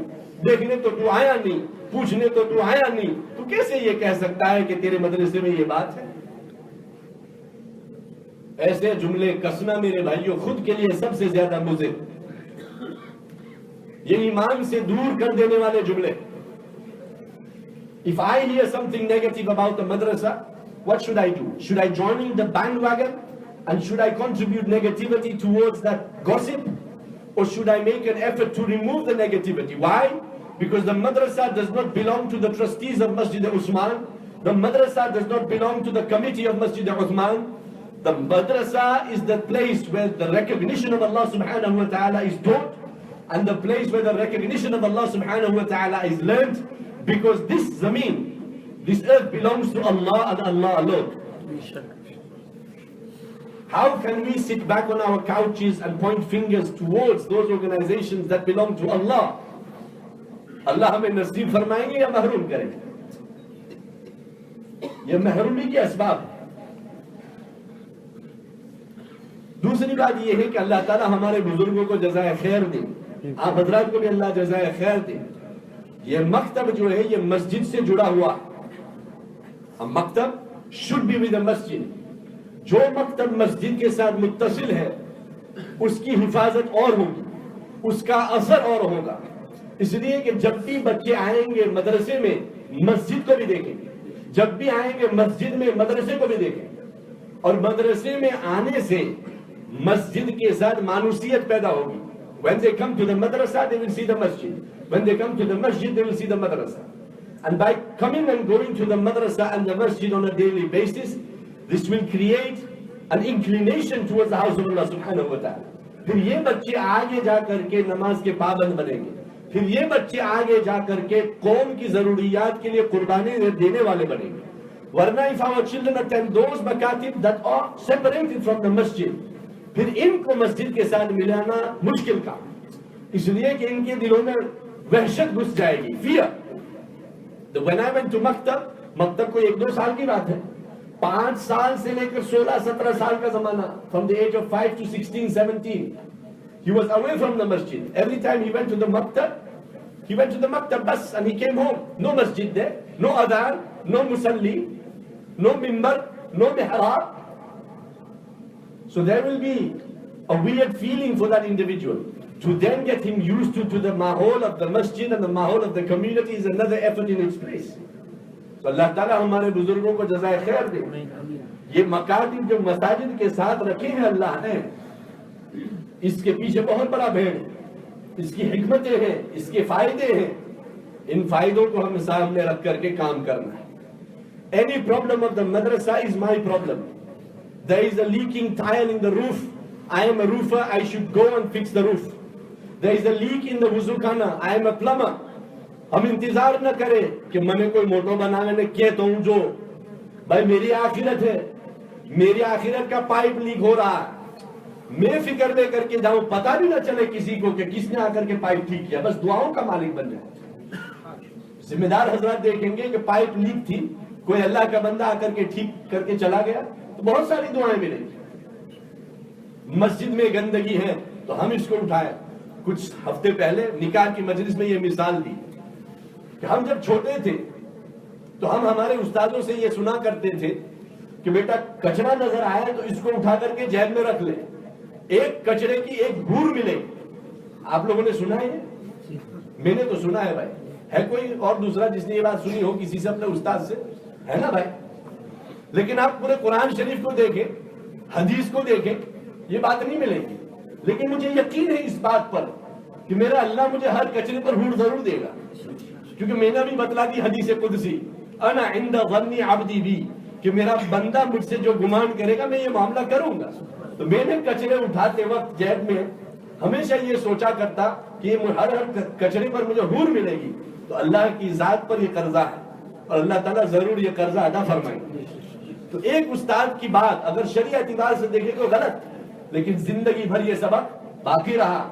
دیکھنے تو تو آیا نہیں, پوچھنے تو تو آیا نہیں, تو کیسے یہ کہہ سکتا ہے کہ تیرے مدرسے میں یہ بات ہے؟ ایسے جملے کسنا میرے بھائیوں خود کے لیے سب سے زیادہ مضر, یہ ایمان سے دور کر دینے والے جملے. If I hear something negative about the madrasa, what should I do? Should I join in the bandwagon? And should I contribute negativity towards that gossip? Or should I make an effort to remove the negativity? Why? Because the madrasa does not belong to the trustees of Masjid Uthman. The madrasa does not belong to the committee of Masjid Uthman. The madrasa is the place where the recognition of Allah subhanahu wa ta'ala is taught, and the place where the recognition of Allah subhanahu wa ta'ala is learned, because this zameen, this earth belongs to Allah and Allah alone. How can we sit back on our couches and point fingers towards those organizations that belong to Allah? Allah ہمیں نصیب فرمائیں گے یا محروم کریں گے؟ یہ محرومی کے اسباب ہیں. دوسری بات یہ ہے کہ اللہ تعالیٰ ہمارے بزرگوں کو جزائے خیر دے, آپ حضرات کو بھی اللہ جزائے خیر دے. یہ مکتب جو ہے یہ مسجد سے جڑا ہوا ہے. مکتب should be with the مسجد. جو مکتب مسجد کے ساتھ متصل ہے اس کی حفاظت اور ہوگی, اس کا اثر اور ہوگا. اس لیے کہ جب بھی بچے آئیں گے مدرسے میں مسجد کو بھی دیکھیں گے, جب بھی آئیں گے مسجد میں مدرسے کو بھی دیکھیں گے, اور مدرسے میں آنے سے مسجد کے ساتھ مانوسیت پیدا ہوگی. When they come to the madrasa, they will see the masjid. When they come to the masjid, they will see the madrasa. And by coming and going to the madrasa and the masjid on a daily basis, this will create an inclination towards the house of Allah subhanahu wa ta'ala. پھر یہ بچے آگے جا کر کے نماز کے پابند بنیں گے, پھر یہ بچے آگے جا کر کے قوم کی ضروریات کے لیے قربانی دینے والے بنیں گے. ورنہ if our children attend those makatib that are separated from the masjid, پھر ان کو مسجد کے ساتھ ملانا مشکل کام, اس لیے کہ ان کے دلوں میں وحشت گھس جائے گی, fear. When I went to مکتب کو 1-2 سال کی بات ہے, 5 سال سے لے کر 16-17 سال کا زمانہ, from the age of 5 to 16-17, he was away from the masjid. Every time he went to the maktab bas, and he came home. No masjid there, no adhan, no musalli, no mimbar, no mihrab. So there will be a weird feeling for that individual. To then get him used to the mahol of the masjid and the mahol of the community is another effort in its place. So اللہ تعالیٰ ہمارے بزرگوں کو جزائے خیر دے. یہ مکاتب جو مساجد کے ساتھ رکھے ہیں اللہ نے, اس کے پیچھے بہت بڑا بھیڑ, اس کی حکمتیں ہیں, اس کے فائدے ہیں. ان فائدوں کو ہمیں سامنے رکھ کر کے کام کرنا ہے. Any problem of the madrasa is my problem. There is a leaking tile in the roof. I am a roofer, I should go and fix the roof. There is a leak in the wuzu khana. I am a plumber. ہم انتظار نہ کرے کہ میں کوئی motto بنانے نے کہتا ہوں جو بھائی میری آخرت ہے, میری آخرت کا پائپ لیک ہو رہا ہے, میں فکر لے کر کے جاؤں, پتہ بھی نہ چلے کسی کو کہ کس نے آ کر کے پائپ ٹھیک کیا, بس دعاؤں کا مالک بن جائے. ذمہ دار حضرات دیکھیں گے کہ پائپ لیک تھی, کوئی اللہ کا بندہ آ کر کے ٹھیک کر کے چلا گیا تو بہت ساری دعائیں ملیں گی. مسجد میں گندگی ہے تو ہم اس کو اٹھائیں. کچھ ہفتے پہلے نکاح کی مجلس میں یہ مثال دی کہ ہم جب چھوٹے تھے تو ہم ہمارے استادوں سے یہ سنا کرتے تھے کہ بیٹا کچرا نظر آئے تو اس کو اٹھا کر کے جیب میں رکھ لے, ایک کچرے کی ایک بھور ملے. آپ لوگوں نے سنا ہے؟ میں نے تو سنا ہے بھائی. ہے کوئی اور دوسرا جس نے یہ بات سنی ہو کسی سے, اپنے استاد سے؟ ہے نا بھائی. لیکن آپ پورے قرآن شریف کو دیکھیں, حدیث کو دیکھیں, یہ بات نہیں ملے گی. لیکن مجھے یقین ہے اس بات پر کہ میرا اللہ مجھے ہر کچرے پر ہور ضرور دے گا, کیونکہ میں نے بھی بتلا دی حدیث قدسی, انا عند ظن عبدی بی, کہ میرا بندہ مجھ سے جو گمان کرے گا میں یہ معاملہ کروں گا. تو میں نے کچرے اٹھاتے وقت جیب میں ہمیشہ یہ سوچا کرتا کہ ہر کچرے پر مجھے ہور ملے گی, تو اللہ کی ذات پر یہ قرضہ ہے اور اللہ تعالیٰ ضرور یہ قرضہ ادا فرمائیں گے. تو ایک استاد کی بات اگر شرعی اعتبار سے دیکھیں تو غلط, لیکن زندگی بھر یہ سبق باقی رہا.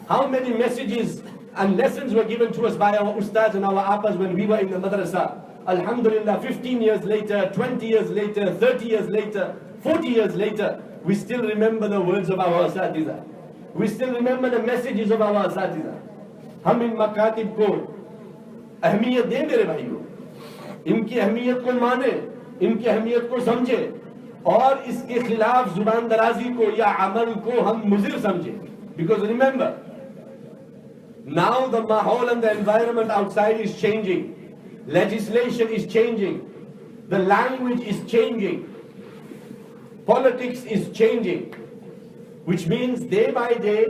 How many messages and lessons were given to us by our ustads and our appas when we were in the madrasa. Alhamdulillah, 15 years later, 20 years later, 30 years later, 40 years later, we still remember the words of our asatiza. We still remember the messages of our asatiza. ہم ان مکاتب کو اہمیت دیں میرے بھائیوں, ان کی اہمیت کو مانیں, ان کی اہمیت کو سمجھیں, اور اس کے خلاف زبان درازی کو یا عمل کو ہم مضر سمجھیں. Because remember, now the mahol and the environment outside is changing. Legislation is changing. The language is changing. Politics is changing. Which means day by day,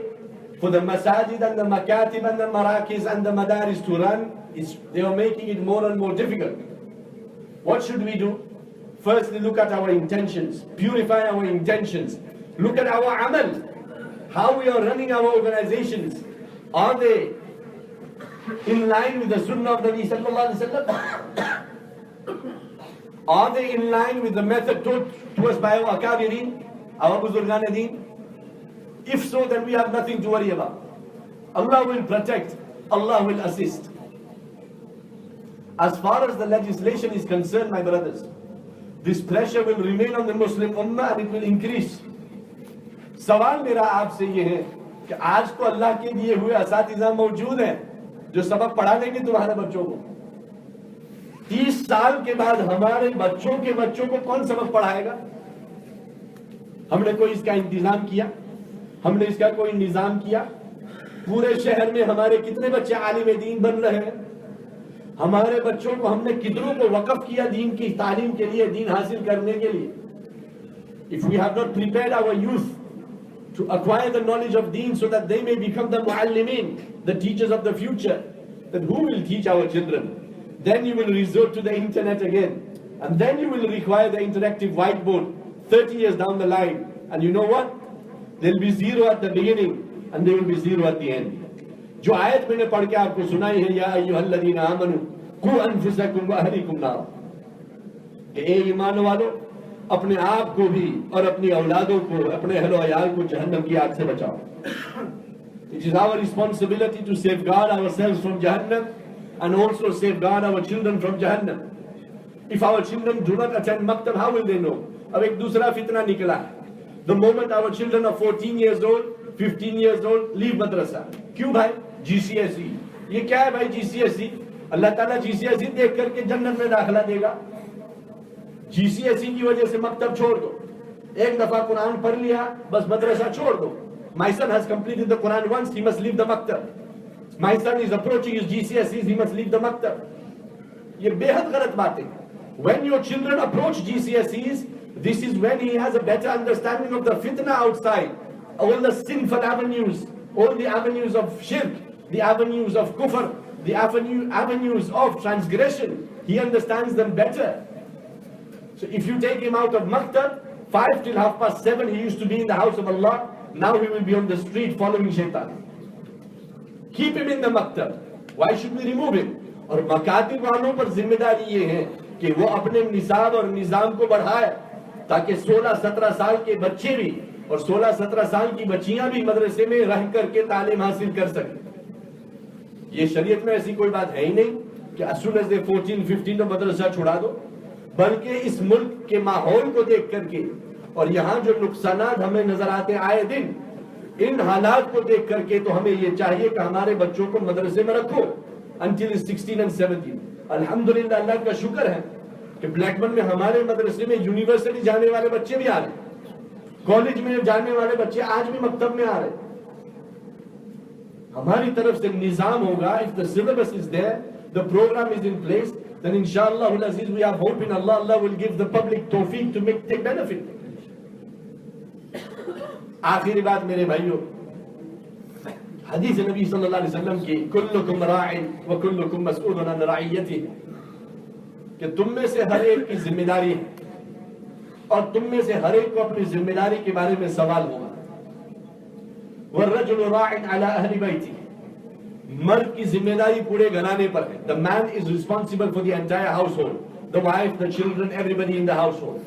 for the masajid and the makatib and the marakis and the madaris to run, they are making it more and more difficult. What should we do? Firstly, look at our intentions. Purify our intentions. Look at our amal. How we are running our organizations. Are they in line with the sunnah of Nabi sallallahu alaihi wasallam? Are they in line with the method taught to us by our akabirin? our buzurgan deen? If so, then we have nothing to worry about. Allah will protect, Allah will assist. As far as the legislation is concerned, my brothers, this pressure will remain on the Muslim Ummah and it will increase. سوال میرا آپ سے یہ ہے کہ آج تو اللہ کے دیے ہوئے اساتذہ موجود ہیں جو سبق پڑھا دیں گے تمہارے بچوں کو. 30 سال کے بعد ہمارے بچوں کے بچوں کو کون سبق پڑھائے گا؟ ہم نے کوئی اس کا انتظام کیا؟ ہم نے اس کا کوئی نظام کیا؟ پورے شہر میں ہمارے کتنے بچے عالم دین بن رہے ہیں؟ ہمارے بچوں کو ہم نے کتنوں کو وقف کیا دین کی تعلیم کے لیے, دین حاصل کرنے کے لیے؟ If we have not prepared our youth to acquire the knowledge of deen so that they may become the muallimin, the teachers of the future, then who will teach our children? Then you will resort to the internet again, and then you will require the interactive whiteboard 30 years down the line, and you know what? There will be 0 at the beginning and there will be 0 at the end. جو آیت میں نے پڑھ کے آپ کو سنائی ہے, یا ایھا الذین آمنوا قوا انفسکم واہلیکم نارا, کہ اے ایمان والو اپنے آپ کو بھی اور اپنی اولادوں کو, اپنے اہل و عیال کو جہنم کی آگ سے بچاؤ. It is our responsibility to safeguard ourselves from Jahannam and also safeguard our children from Jahannam. If our children do not attend Maktab, how will they know? اب ایک دوسرا فتنہ نکلا ہے. The moment our children are 14 years old, 15 years old, leave madrasa. کیوں بھائی؟ GCSE. یہ کیا ہے بھائی GCSE؟ اللہ تعالیٰ GCSE دیکھ کر کے جنت میں داخلہ دے گا. GCSE کی وجہ سے مکتب چھوڑ دو. ایک دفعہ قرآن پڑھ لیا بس مدرسہ چھوڑ دو. My son has completed the Quran once, he must leave the maktab. My son is approaching his GCSEs, he must leave the maktab. یہ بے حد غلط باتیں. When your children approach GCSEs, this is when he has a better understanding of the fitna outside, all the sinful avenues, all the avenues of shirk, the avenues of kufr, the avenues of transgression. He understands them better. So if you take him out of maktab, 5 till 7:30 he used to be in the house of Allah. Now he will be on the street following shaitan. Keep him in the maktab. Why should we remove him? اور مکاتب والوں پر ذمہ داری یہ ہے کہ وہ اپنے نصاب اور نظام کو بڑھائے تاکہ 16-17 سال کے بچے بھی اور 16-17 سال کی بچیاں بھی مدرسے میں رہ کر کے تعلیم حاصل کر سکیں. یہ شریعت میں ایسی کوئی بات ہے ہی نہیں کہ as soon as they 14-15 تو مدرسہ چھڑا دو, بلکہ اس ملک کے ماحول کو دیکھ کر کے اور یہاں جو نقصانات ہمیں نظر آتے آئے دن, ان حالات کو دیکھ کر کے تو ہمیں یہ چاہیے کہ ہمارے بچوں کو مدرسے میں رکھو until 16 and 17. الحمدللہ اللہ کا شکر ہے کہ بلیک بن میں ہمارے مدرسے میں یونیورسٹی جانے والے بچے بھی آ رہے ہیں, کالج میں جانے والے بچے آج بھی مکتب میں آ رہے ہیں. ہماری طرف سے نظام ہوگا. if the syllabus is there, the program is in place, then inshallah al-aziz we have hope in Allah. Allah will give the public tawfiq to take benefit. آخری بات میرے بھائیوں, حدیث نبی صلی اللہ علیہ وسلم کی کلکم راع وکلکم مسئول عن رعیتہ, کہ تم میں سے ہر ایک کی ذمہ داری ہے اور تم میں سے ہر ایک کو اپنی ذمہ داری کے بارے میں سوال ہوگا. والرجل راع علی اہل بیتہ, مرد کی ذمہ داری پورے گھرانے پر ہے. The man is responsible for the entire household, the wife, the children, everybody in the household.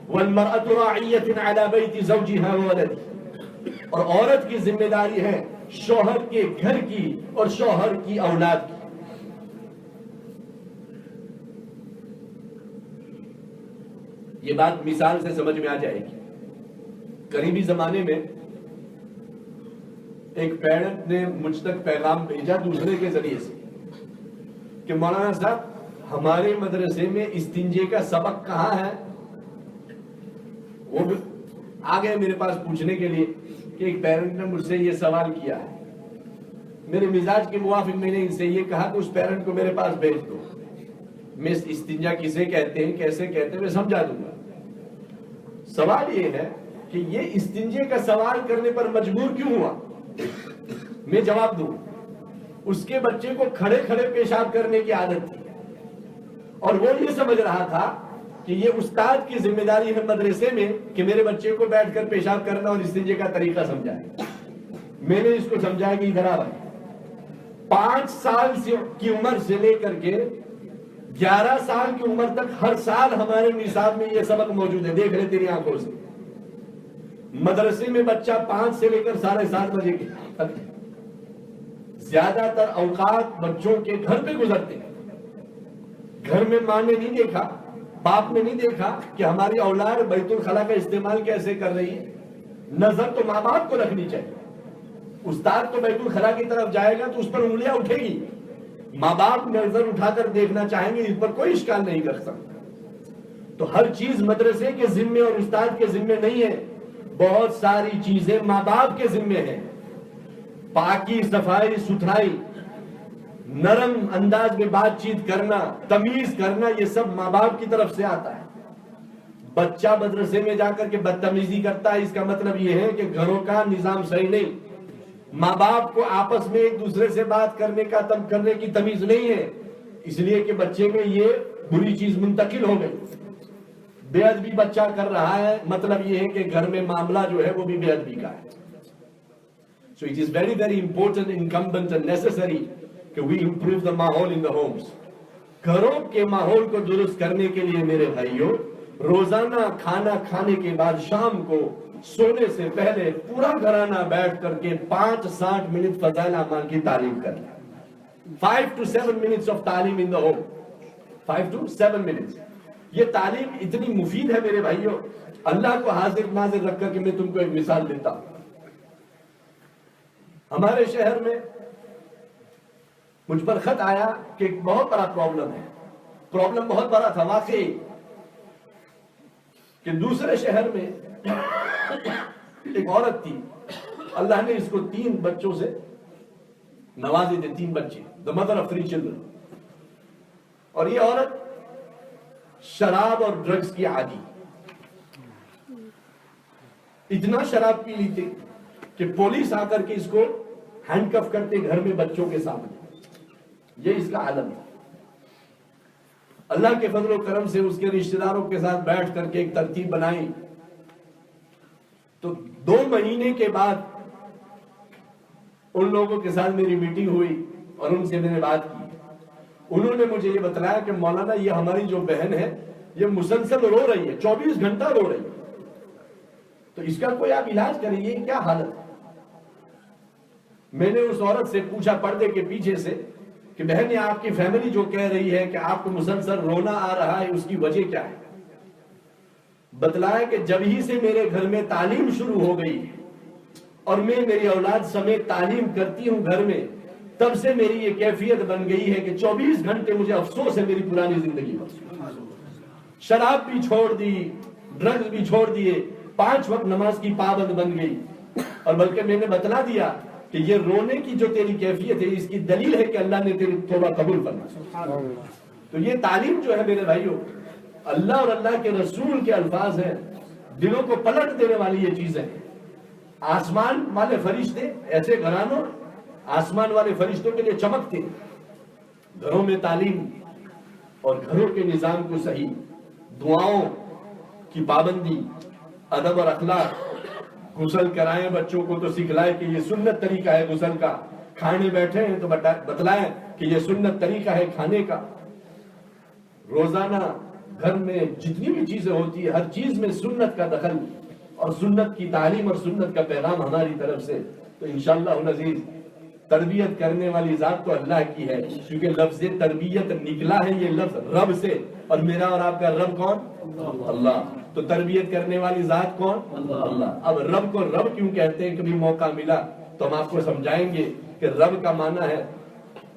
والمرأة راعیة علی بیت زوجها وولدہ, اور عورت کی ذمہ داری ہے شوہر کے گھر کی اور شوہر کی اولاد کی. یہ بات مثال سے سمجھ میں آ جائے گی. قریبی زمانے میں ایک پیرنٹ نے مجھ تک پیغام بھیجا دوسرے کے ذریعے سے کہ مولانا صاحب ہمارے مدرسے میں استنجے کا سبق کہاں ہے. وہ آ گئے میرے پاس پوچھنے کے لیے کہ ایک پیرنٹ نے مجھ سے یہ سوال کیا ہے. میرے مزاج کے موافق میں نے ان سے یہ کہا کہ اس پیرنٹ کو میرے پاس بھیج دو, میں استنجا کسے کہتے ہیں کیسے کہتے ہیں میں سمجھا دوں گا. سوال یہ ہے کہ یہ استنجے کا سوال کرنے پر مجبور کیوں ہوا. میں جواب دوں, اس کے بچے کو کھڑے کھڑے پیشاب کرنے کی عادت تھی اور وہ یہ سمجھ رہا تھا کہ یہ استاد کی ذمہ داری ہے مدرسے میں کہ میرے بچے کو بیٹھ کر پیشاب کرنا اور استنجے کا طریقہ سمجھائے. میں نے اس کو سمجھایا کہ ادھر آ بھائی, 5 سال کی عمر سے لے کر کے 11 سال کی عمر تک ہر سال ہمارے نصاب میں یہ سبق موجود ہے, دیکھ رہے تیری آنکھوں سے. مدرسے میں بچہ 5 سے لے کر 7:30 بجے تک، زیادہ تر اوقات بچوں کے گھر پہ گزرتے ہیں. گھر میں ماں نے نہیں دیکھا، باپ نے نہیں دیکھا کہ ہماری اولاد بیت الخلا کا استعمال کیسے کر رہی ہے. نظر تو ماں باپ کو رکھنی چاہیے. استاد تو بیت الخلا کی طرف جائے گا تو اس پر انگلیاں اٹھے گی، ماں باپ نظر اٹھا کر دیکھنا چاہیں گے، اس پر کوئی اشکال نہیں کر سکتا. تو ہر چیز مدرسے کے ذمے اور استاد کے ذمے نہیں ہے، بہت ساری چیزیں ماں باپ کے ذمے ہیں. پاکی، صفائی، ستھرائی، نرم انداز میں بات چیت کرنا، تمیز کرنا، یہ سب ماں باپ کی طرف سے آتا ہے. بچہ مدرسے میں جا کر کے بدتمیزی کرتا ہے، اس کا مطلب یہ ہے کہ گھروں کا نظام صحیح نہیں. ماں باپ کو آپس میں ایک دوسرے سے بات کرنے کی تمیز نہیں ہے، اس لیے کہ بچے میں یہ بری چیز منتقل ہو گئی. بے ادبی بچہ کر رہا ہے، مطلب یہ ہے کہ گھر میں معاملہ جو ہے وہ بھی بے ادبی کا ہے. So it is very very important, incumbent and necessary کہ we improve the ماحول in the homes. گھروں کے ماحول کو درست کرنے کے لیے میرے بھائیوں، روزانہ کھانا کھانے کے بعد شام کو سونے سے پہلے پورا گھرانہ بیٹھ کر کے 5-60 منٹ فضائل اعمال کی تعلیم کرنا. 5 to 7 minutes of تعلیم in the home. 5 to 7 minutes. یہ تعلیم اتنی مفید ہے میرے بھائیوں. اللہ کو حاضر ناظر رکھ کر کے میں تم کو ایک مثال دیتا ہوں. ہمارے شہر میں مجھ پر خط آیا کہ ایک بہت بڑا پرابلم ہے. پرابلم بہت بڑا تھا واقعی، کہ دوسرے شہر میں ایک عورت تھی، اللہ نے اس کو 3 بچوں سے نوازے تھے. 3 بچے، the mother of 3 children. اور یہ عورت شراب اور ڈرگز کی عادی، اتنا شراب پی لی تھی کہ پولیس آ کر کے اس کو ہینڈ کف کرتے گھر میں بچوں کے سامنے. یہ اس کا عالم ہے. اللہ کے فضل و کرم سے اس کے رشتہ داروں کے ساتھ بیٹھ کر کے ایک ترتیب بنائی، تو 2 مہینے کے بعد ان لوگوں کے ساتھ میری میٹنگ ہوئی اور ان سے میں نے بات کی. انہوں نے مجھے یہ بتلایا کہ مولانا یہ ہماری جو بہن ہے یہ مسلسل رو رہی ہے، 24 گھنٹہ رو رہی ہے، تو اس کا کوئی آپ علاج کریں، یہ کیا حالت ہے. میں نے اس عورت سے پوچھا پردے کے پیچھے سے کہ بہن یہ آپ کی فیملی جو کہہ رہی ہے کہ آپ کو مسلسل رونا آ رہا ہے، اس کی وجہ کیا ہے. بتلایا کہ جب ہی سے میرے گھر میں تعلیم شروع ہو گئی اور میں میری اولاد سمیت تعلیم کرتی ہوں گھر میں، تب سے میری یہ کیفیت بن گئی ہے کہ 24 گھنٹے مجھے افسوس ہے میری پرانی زندگی پر. شراب بھی چھوڑ دی، ڈرگز بھی چھوڑ دیے، 5 وقت نماز کی پابند بن گئی. اور بلکہ میں نے بتلا دیا کہ یہ رونے کی جو تیری کیفیت ہے اس کی دلیل ہے کہ اللہ نے تیری توبہ قبول فرمائی. تو یہ تعلیم جو ہے میرے بھائیوں، اللہ اور اللہ کے رسول کے الفاظ ہیں، دلوں کو پلٹ دینے والی یہ چیزیں. آسمان والے فرشتے ایسے گھرانوں، آسمان والے فرشتوں کے لیے چمکتے. گھروں میں تعلیم اور گھروں کے نظام کو صحیح، دعاؤں کی پابندی، ادب اور اخلاق، غسل کرائیں بچوں کو تو سکھلائیں کہ یہ سنت طریقہ ہے غسل کا. کھانے بیٹھے ہیں تو بتلائیں کہ یہ سنت طریقہ ہے کھانے کا. روزانہ گھر میں جتنی بھی چیزیں ہوتی ہے ہر چیز میں سنت کا دخل اور سنت کی تعلیم اور سنت کا پیغام ہماری طرف سے. تو انشاءاللہ العزیز تربیت کرنے والی ذات تو اللہ کی ہے، کیونکہ لفظ تربیت نکلا ہے یہ لفظ رب سے، اور میرا اور آپ کا رب کون؟ اللہ. تو تربیت کرنے والی ذات کون؟ اللہ. اب رب کو رب کیوں کہتے ہیں؟ کبھی موقع ملا تو ہم آپ کو سمجھائیں گے کہ رب کا معنی ہے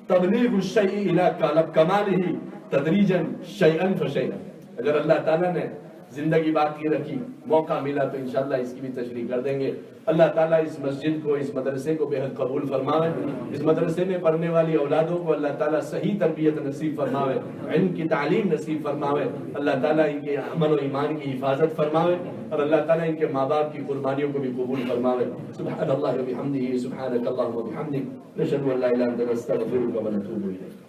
تبلیغ الشیء الی کمالہ تدریجا شیئا فشیئا. اگر اللہ تعالیٰ نے زندگی باقی رکھی، موقع ملا تو انشاءاللہ اس کی بھی تشریح کر دیں گے. اللہ تعالیٰ اس مسجد کو، اس مدرسے کو بے حد قبول فرماوے. اس مدرسے میں پڑھنے والی اولادوں کو اللہ تعالیٰ صحیح تربیت نصیب فرماوے، علم کی تعلیم نصیب فرماوے. اللہ تعالیٰ ان کے عمل و ایمان کی حفاظت فرماوے، اور اللہ تعالیٰ ان کے ماں باپ کی قربانیوں کو بھی قبول فرماوے. سبحان اللہ و بحمدہ، سبحانک اللہم و بحمدک، نشہد ان لا الہ الا انت، نستغفرک و نتوب الیک.